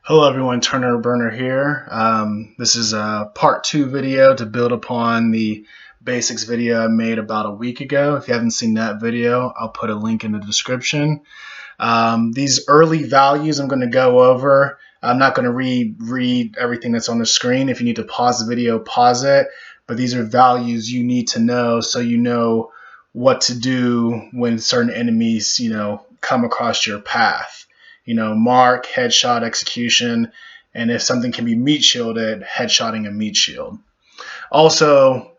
Hello everyone, Turner Burner here. This is a part 2 video to build upon the basics video I made about a week ago. If you haven't seen that video, I'll put a link in the description. These early values I'm going to go over. I'm not going to read everything that's on the screen. If you need to pause the video, pause it. But these are values you need to know so you know what to do when certain enemies, come across your path. Mark, headshot, execution, and if something can be meat shielded, headshotting a meat shield. Also,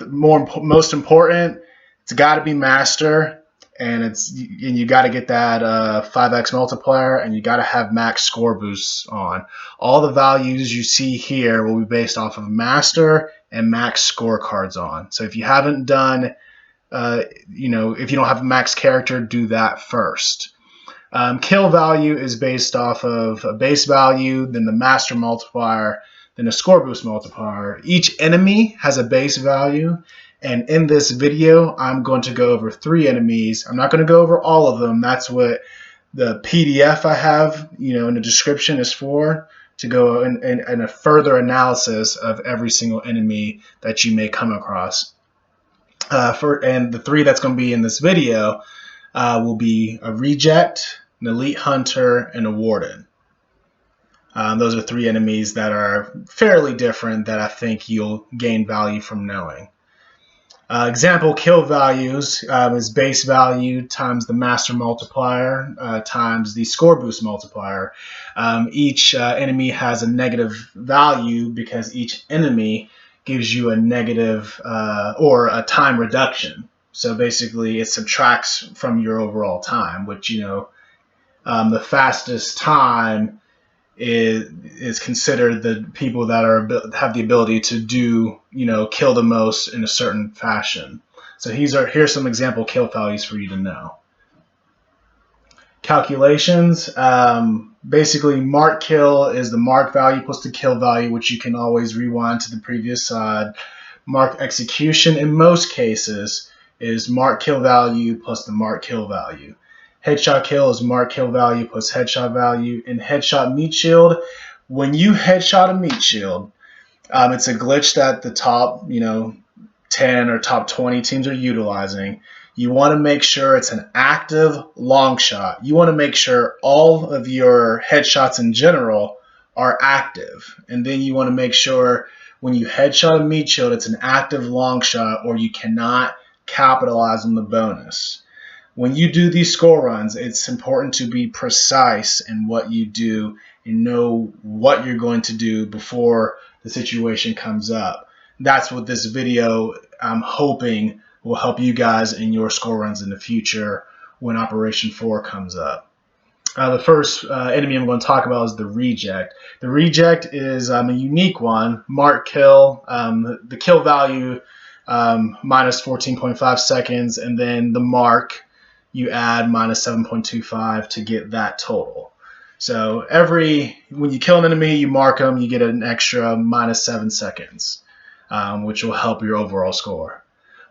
most important, it's got to be master, and you got to get that 5x multiplier, and you got to have max score boosts on. All the values you see here will be based off of master and max score cards on. So if you haven't done, if you don't have a max character, do that first. Kill value is based off of a base value, then the master multiplier, then a score boost multiplier. Each enemy has a base value, and in this video, I'm going to go over 3 enemies. I'm not going to go over all of them. That's what the PDF I have, in the description is for, to go in a further analysis of every single enemy that you may come across. And the 3 that's going to be in this video will be a reject, an elite hunter, and a warden. Those are 3 enemies that are fairly different that I think you'll gain value from knowing. Example kill values is base value times the master multiplier times the score boost multiplier. Each enemy has a negative value because each enemy gives you a negative or a time reduction. So basically it subtracts from your overall time, which, the fastest time is considered the people that have the ability to do, kill the most in a certain fashion. So here's some example kill values for you to know. Calculations. Basically, mark kill is the mark value plus the kill value, which you can always rewind to the previous side. Mark execution in most cases is mark kill value plus the mark kill value. Headshot kill is mark kill value plus headshot value. And headshot meat shield, when you headshot a meat shield, it's a glitch that the top 10 or top 20 teams are utilizing. You want to make sure it's an active long shot. You want to make sure all of your headshots in general are active. And then you want to make sure when you headshot a meat shield, it's an active long shot, or you cannot capitalize on the bonus. When you do these score runs, it's important to be precise in what you do and know what you're going to do before the situation comes up. That's what this video, I'm hoping, will help you guys in your score runs in the future when Operation 4 comes up. The first enemy I'm going to talk about is the reject. The reject is a unique one. Mark kill, the kill value minus 14.5 seconds, and then the mark you add minus 7.25 to get that total. So when you kill an enemy, you mark them, you get an extra minus 7 seconds, which will help your overall score.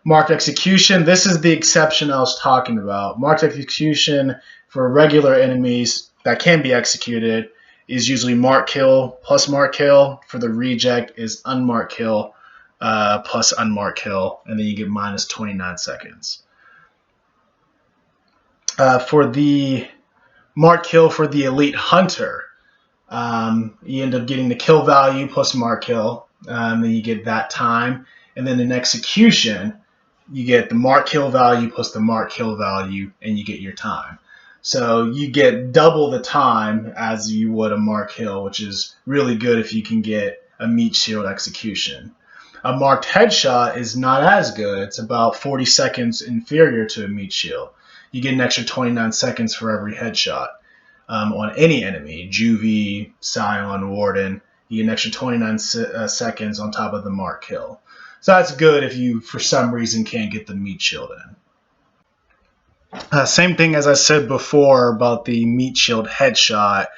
Marked execution, this is the exception I was talking about. Marked execution for regular enemies that can be executed is usually mark kill plus mark kill. For the reject is unmarked kill plus unmarked kill, and then you get minus 29 seconds. For the mark kill for the elite hunter, you end up getting the kill value plus mark kill, then you get that time, and then in execution you get the mark kill value plus the mark kill value, and you get your time. So you get double the time as you would a mark kill, which is really good if you can get a meat shield execution. A marked headshot is not as good. It's about 40 seconds inferior to a meat shield. You get an extra 29 seconds for every headshot on any enemy, Juvie, Scion, Warden. You get an extra 29 seconds on top of the mark kill. So that's good if you, for some reason, can't get the meat shield in. Same thing as I said before about the meat shield headshot.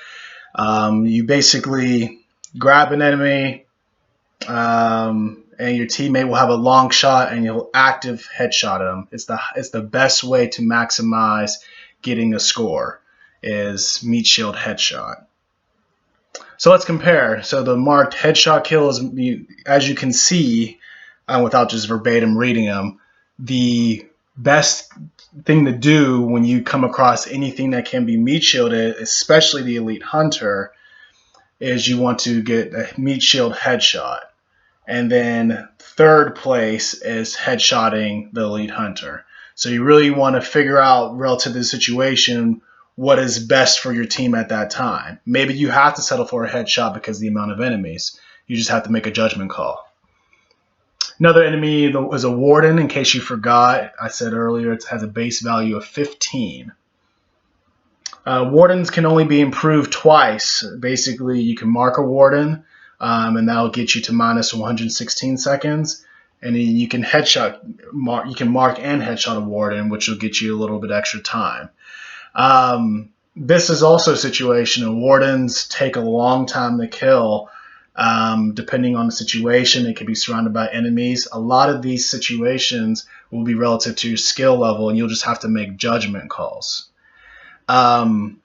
You basically grab an enemy, and your teammate will have a long shot, and you'll active headshot them. It's the best way to maximize getting a score is meat shield headshot. So let's compare. So the marked headshot kill is, as you can see, without just verbatim reading them, the best thing to do when you come across anything that can be meat shielded, especially the elite hunter, is you want to get a meat shield headshot. And then third place is headshotting the elite hunter. So you really want to figure out, relative to the situation, what is best for your team at that time. Maybe you have to settle for a headshot because of the amount of enemies. You just have to make a judgment call. Another enemy is a Warden. In case you forgot, I said earlier it has a base value of 15. Wardens can only be improved twice. Basically, you can mark a Warden, and that'll get you to minus 116 seconds. And you can mark and headshot a Warden, which will get you a little bit extra time. This is also a situation where Wardens take a long time to kill. Depending on the situation, it could be surrounded by enemies. A lot of these situations will be relative to your skill level, and you'll just have to make judgment calls. And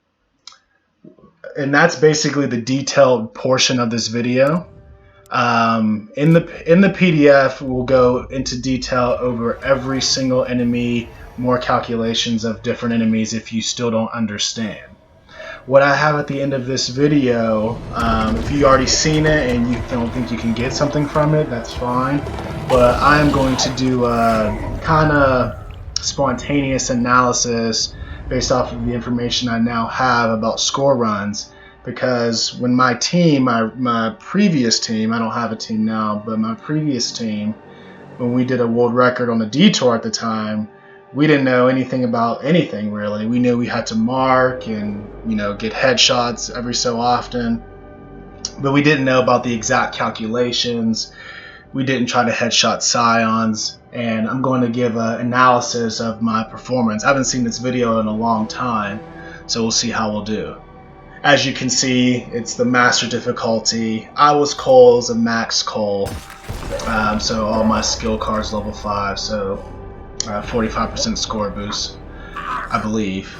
that's basically the detailed portion of this video. In the PDF, we'll go into detail over every single enemy, more calculations of different enemies if you still don't understand. What I have at the end of this video, if you've already seen it and you don't think you can get something from it, that's fine. But I'm going to do a kind of spontaneous analysis based off of the information I now have about score runs. Because when my team, my previous team, I don't have a team now, but my previous team, when we did a world record on the detour at the time, we didn't know anything about anything really. We knew we had to mark and get headshots every so often, but we didn't know about the exact calculations. We didn't try to headshot scions, and I'm going to give an analysis of my performance. I haven't seen this video in a long time, so we'll see how we'll do. As you can see, it's the master difficulty. I was Cole as a max Cole, so all my skill cards level 5, so 45% score boost, I believe.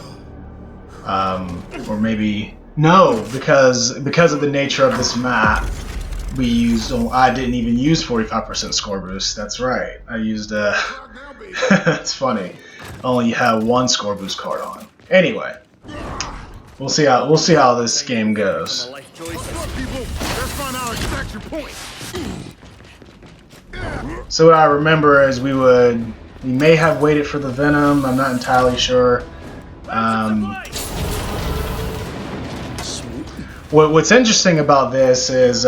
Or maybe no, because of the nature of this map, I didn't even use 45% score boost. That's right. I used that's funny. I only have one score boost card on. Anyway, we'll see how this game goes. So what I remember is we may have waited for the Venom. I'm not entirely sure. What's interesting about this is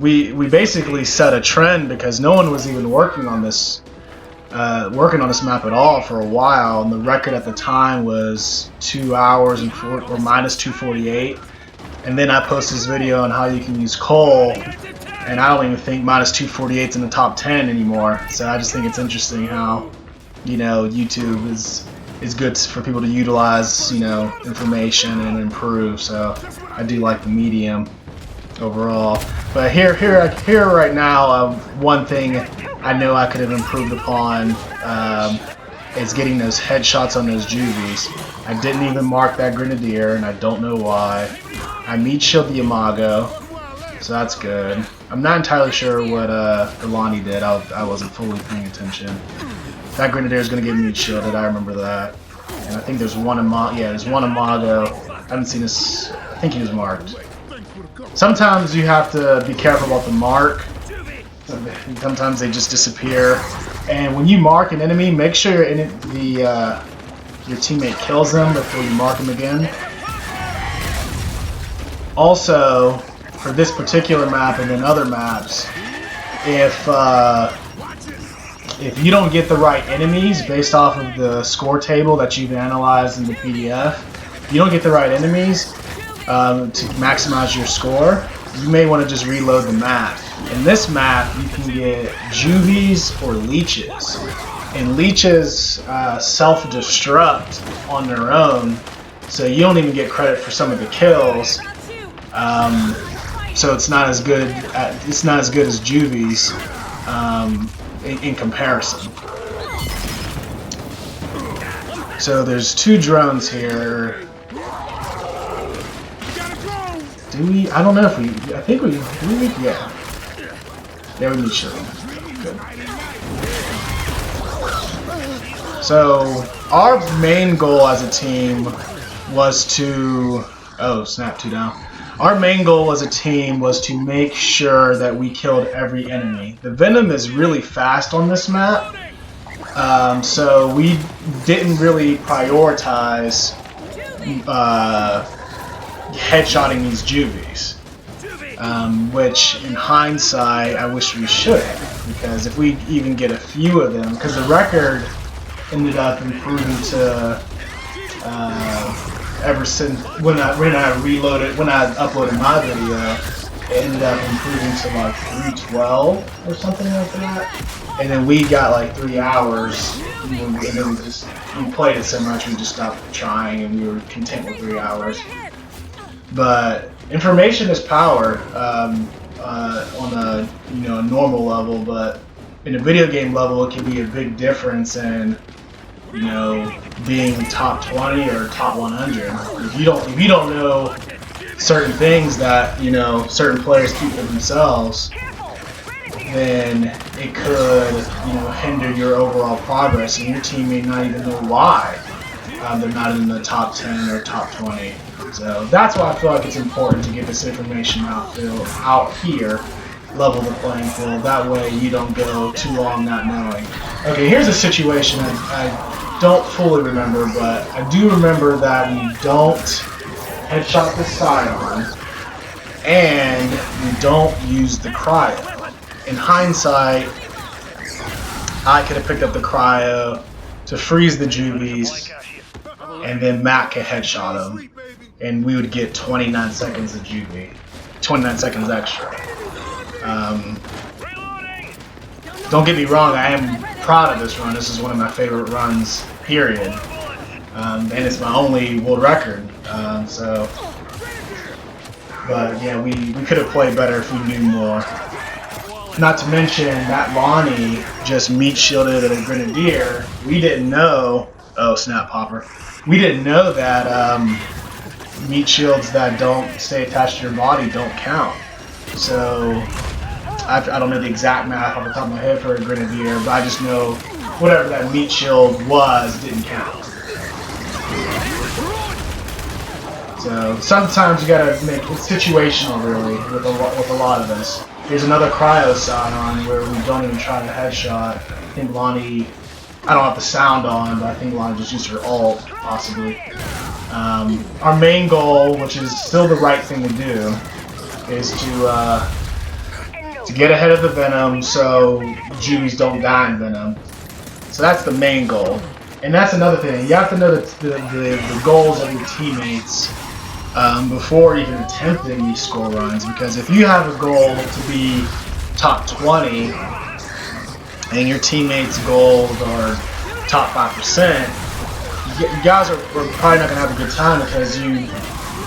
we basically set a trend because no one was even working on this map at all for a while, and the record at the time was 2 hours or minus 248. And then I posted this video on how you can use Cole, and I don't even think minus 248 is in the top 10 anymore. So I just think it's interesting how YouTube is good for people to utilize information and improve. So I do like the medium overall. But here right now, one thing I know I could have improved upon is getting those headshots on those juvies. I didn't even mark that Grenadier, and I don't know why. I meat shield the Imago, so that's good. I'm not entirely sure what Ilani did. I wasn't fully paying attention. That Grenadier is going to get meat shielded, I remember that. And I think there's one Imago. Yeah, there's one Imago. I haven't seen this. I think he was marked. Sometimes you have to be careful about the mark. Sometimes they just disappear. And when you mark an enemy, make sure your teammate kills them before you mark them again. Also, for this particular map and then other maps, if you don't get the right enemies based off of the score table that you've analyzed in the PDF, if you don't get the right enemies to maximize your score, you may want to just reload the map. In this map, you can get juvies or leeches, and leeches self-destruct on their own, so you don't even get credit for some of the kills. So it's not as good as juvies in comparison. So there's 2 drones here. Do we? I don't know if we. I think we. Do we? Yeah. Yeah, we meat shield. Good. So our main goal as a team was to. Oh snap! 2 down. Our main goal as a team was to make sure that we killed every enemy. The Venom is really fast on this map, so we didn't really prioritize headshotting these juvies, which in hindsight I wish we should have, because if we even get a few of them, because the record ended up improving to ever since when I uploaded my video, it ended up improving to like 312 or something like that, and then we got like 3 hours, and then we played it so much we just stopped trying and we were content with 3 hours. But information is power on a normal level, but in a video game level it can be a big difference in being top 20 or top 100. If you don't know certain things that certain players keep for themselves, then it could hinder your overall progress, and your team may not even know why they're not in the top 10 or top 20. So that's why I feel like it's important to get this information out here, level the playing field. That way you don't go too long not knowing. Okay, here's a situation I don't fully remember, but I do remember that we don't headshot the Scion, and we don't use the cryo. In hindsight, I could have picked up the cryo to freeze the juvies, and then Matt could headshot them, and we would get 29 seconds of juvie, 29 seconds extra. Don't get me wrong, I am proud of this run. This is one of my favorite runs, period. And it's my only world record. But yeah, we could have played better if we knew more. Not to mention that Lonnie just meat shielded a Grenadier. We didn't know. Oh snap, popper. We didn't know that meat shields that don't stay attached to your body don't count. So I don't know the exact math off the top of my head for a Grenadier, but I just know whatever that meat shield was didn't count. So sometimes you gotta make it situational, really, with a lot of this. Here's another cryo Scion where we don't even try to headshot. I think Lonnie, I don't have the sound on, but I think Lonnie just used her ult, possibly. Our main goal, which is still the right thing to do, is to get ahead of the Venom so juvies don't die in Venom. So that's the main goal. And that's another thing. You have to know the goals of your teammates before even attempting these score runs. Because if you have a goal to be top 20 and your teammates' goals are top 5%, you guys are probably not going to have a good time, because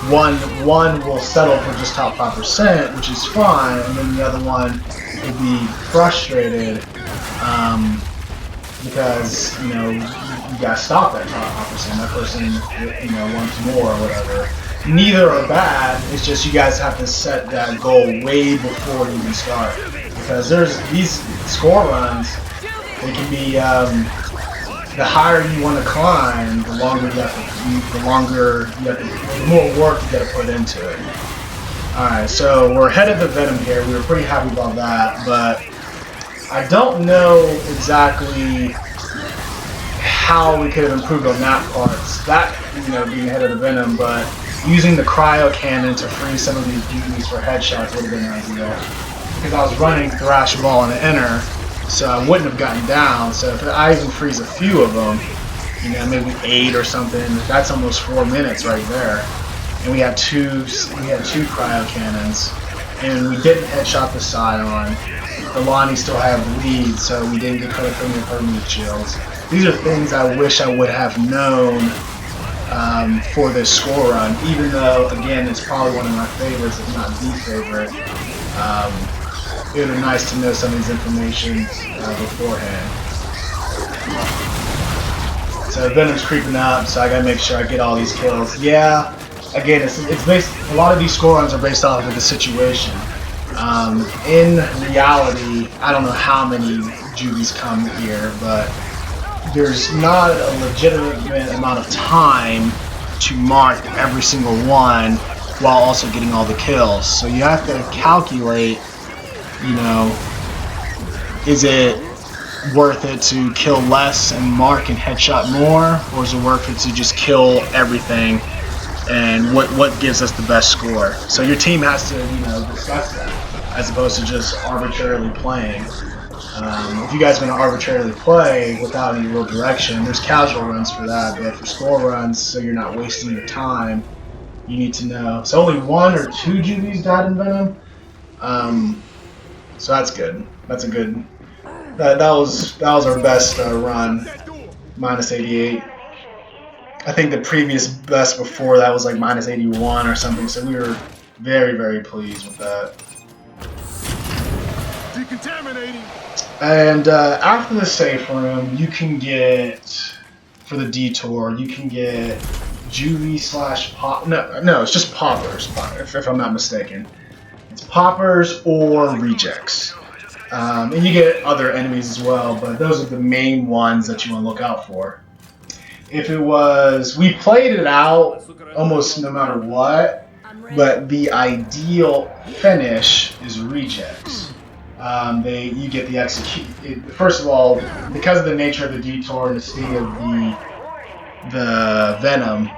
one will settle for just top 5%, which is fine, and then the other one will be frustrated because you gotta stop that top 5%. That person wants more or whatever. Neither are bad. It's just you guys have to set that goal way before you even start, because there's these score runs. They can be the higher you want to climb, the longer you have to, the more work you got to put into it. Alright, so we're ahead of the Venom here. We were pretty happy about that, but I don't know exactly how we could have improved on that part. That, being ahead of the Venom, but using the cryo cannon to freeze some of these juvies for headshots would have been an idea. Because I was running Thrash Ball and Enter, so I wouldn't have gotten down. So if I even freeze a few of them, maybe 8 or something, that's almost 4 minutes right there. And we had two cryo cannons, and we didn't headshot the Scion. The Lonnie still had the lead, so we didn't get credit for any of her meat shields. These are things I wish I would have known for this score run, even though, again, it's probably one of my favorites, if not the favorite. It would be nice to know some of these information beforehand. So Venom's creeping up, so I gotta make sure I get all these kills. Yeah, again, it's based. A lot of these score runs are based off of the situation. In reality, I don't know how many juvies come here, but there's not a legitimate amount of time to mark every single one while also getting all the kills. So you have to calculate, you know, is it worth it to kill less and mark and headshot more, or is it worth it to just kill everything and what gives us the best score? So your team has to, you know, discuss that as opposed to just arbitrarily playing. If you guys are going to arbitrarily play without any real direction, there's casual runs for that, but for score runs, so you're not wasting your time, you need to know. So only 1 or 2 juvies died in Venom. So that's good. That's a good. That was our best run, minus 88. I think the previous best before that was like minus 81 or something. So we were very, very pleased with that. Decontaminating. And after the safe room, you can get, for the detour, you can get juvie / pop. No, it's just poppers, if I'm not mistaken. It's poppers or rejects. And you get other enemies as well, but those are the main ones that you want to look out for. If it was, we played it out almost no matter what, but the ideal finish is rejects. You get the execute. First of all, because of the nature of the detour and the state of the Venom,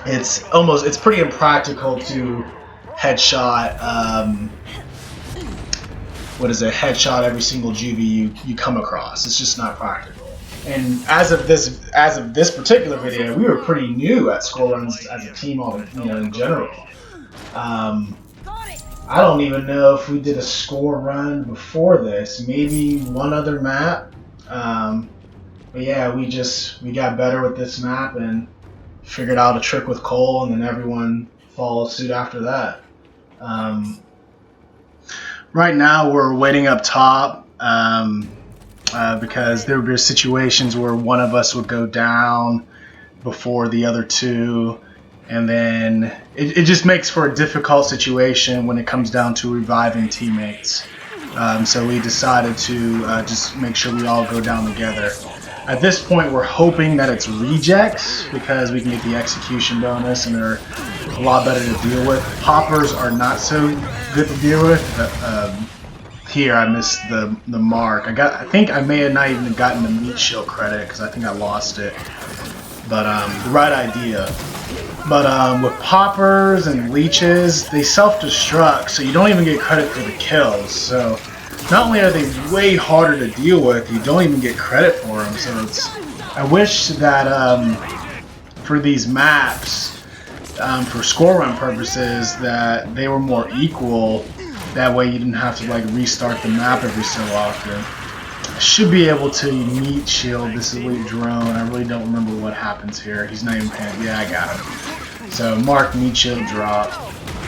it's pretty impractical to headshot. Headshot every single juvie you come across. It's just not practical. And as of this particular video, we were pretty new at score runs as a team, in general. I don't even know if we did a score run before this. Maybe one other map. But yeah, we got better with this map and figured out a trick with Cole, and then everyone followed suit after that. Right now we're waiting up top because there were situations where one of us would go down before the other two, and then it just makes for a difficult situation when it comes down to reviving teammates. So we decided to just make sure we all go down together. At this point, we're hoping that it's rejects because we can get the execution bonus and they're a lot better to deal with. Poppers are not so good to deal with. Here I missed the mark. I think I may have not even gotten the meat shield credit because I think I lost it. But the right idea. But with poppers and leeches, they self-destruct, so you don't even get credit for the kills. So not only are they way harder to deal with, you don't even get credit for them. So I wish that for these maps, for score run purposes, that they were more equal. That way you didn't have to like restart the map every so often. I should be able to meat shield this elite drone. I really don't remember what happens here. He's not even paying. Yeah, I got him. So mark meat shield drop.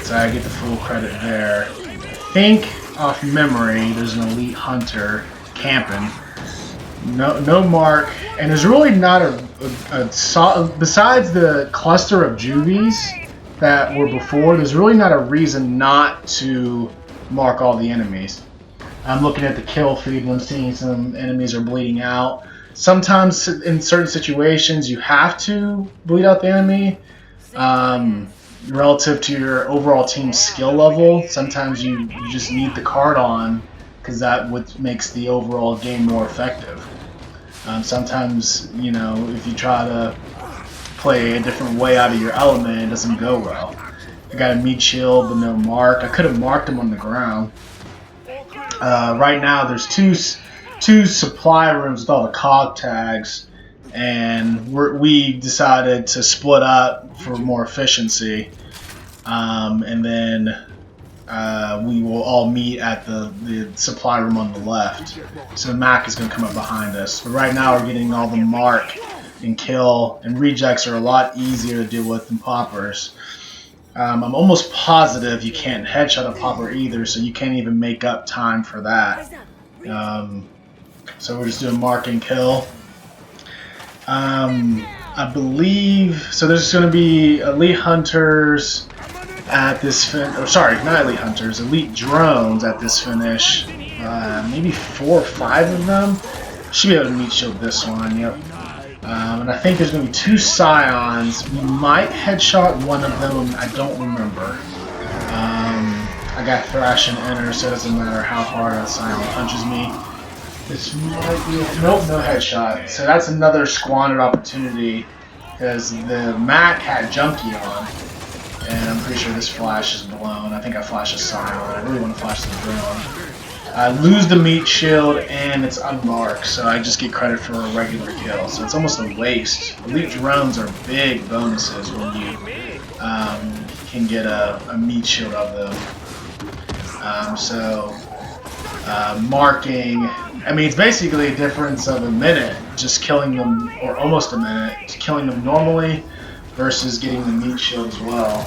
So I get the full credit there. I think off memory there's an elite hunter camping. No mark, and there's really not a solid, besides the cluster of juvies that were before, there's really not a reason not to mark all the enemies. I'm looking at the kill feed when seeing some enemies are bleeding out. Sometimes in certain situations you have to bleed out the enemy relative to your overall team skill level. Sometimes you just need the card on because that what makes the overall game more effective. Sometimes, if you try to play a different way out of your element, it doesn't go well. I got a meat shield but no mark. I could have marked him on the ground. Right now there's two supply rooms with all the cog tags, and we decided to split up for more efficiency, and then we will all meet at the supply room on the left. So Mac is going to come up behind us. But right now we're getting all the mark and kill, and rejects are a lot easier to deal with than poppers. I'm almost positive you can't headshot a popper either, so you can't even make up time for that. So we're just doing mark and kill. I'm I believe, so there's going to be elite hunters at this sorry, not elite hunters, elite drones at this finish. Maybe 4 or 5 of them. Should be able to meat shield this one, yep. And I think there's going to be 2 scions. We might headshot one of them, I don't remember. I got thrash and enter, so it doesn't matter how hard a scion punches me. This might be nope, no headshot. So that's another squandered opportunity because the Mac had junkie on, and I'm pretty sure this flash is blown. I think I flashed a scion. I really want to flash the drone. I lose the meat shield and it's unmarked, so I just get credit for a regular kill. So it's almost a waste. Elite drones are big bonuses when you can get a meat shield of them. Marking, I mean, it's basically a difference of a minute, just killing them, or almost a minute, just killing them normally versus getting the meat shield as well.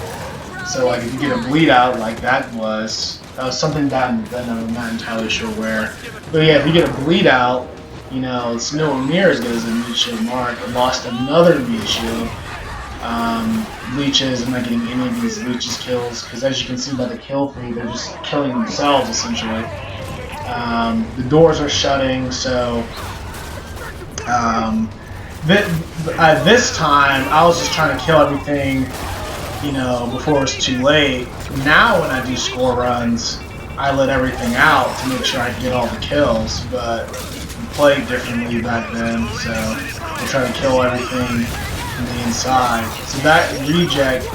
So like if you get a bleed out like that was something that I'm not entirely sure where. But yeah, if you get a bleed out, you know, it's nowhere near as good as a meat shield mark. I lost another meat shield. Leeches, I'm not getting any of these leeches kills because as you can see by the kill feed, they're just killing themselves essentially. The doors are shutting, so this time I was just trying to kill everything, you know, before it was too late. Now when I do score runs, I let everything out to make sure I get all the kills, but we played differently back then, so I try to kill everything from the inside. So that reject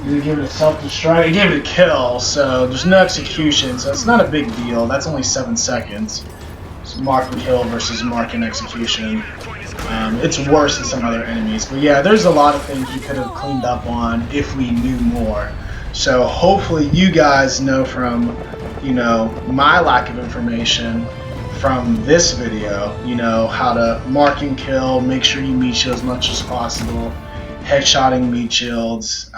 didn't give it a self-destruct, it gave it a kill, so there's no execution, so it's not a big deal. That's only 7 seconds. So mark and kill versus mark and execution. It's worse than some other enemies, but yeah, there's a lot of things we could have cleaned up on if we knew more. So hopefully you guys know from, you know, my lack of information from this video, you know, how to mark and kill, make sure you meat shield as much as possible, headshotting meat shields,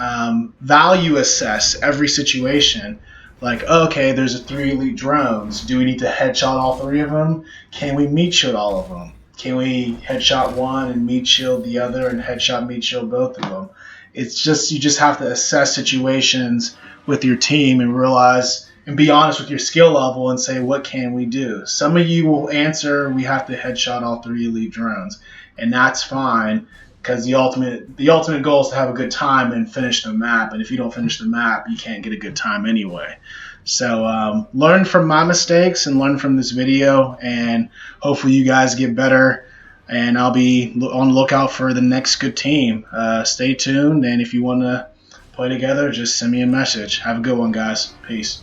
value assess every situation. Like, okay, there's 3 elite drones. Do we need to headshot all 3 of them? Can we meat shield all of them? Can we headshot one and meat shield the other and headshot meat shield both of them? It's just, you just have to assess situations with your team and realize and be honest with your skill level and say, what can we do? Some of you will answer, we have to headshot all 3 elite drones, and that's fine because the ultimate goal is to have a good time and finish the map. And if you don't finish the map, you can't get a good time anyway. So learn from my mistakes and learn from this video, and hopefully you guys get better. And I'll be on the lookout for the next good team. Stay tuned, and if you want to play together, just send me a message. Have a good one, guys. Peace.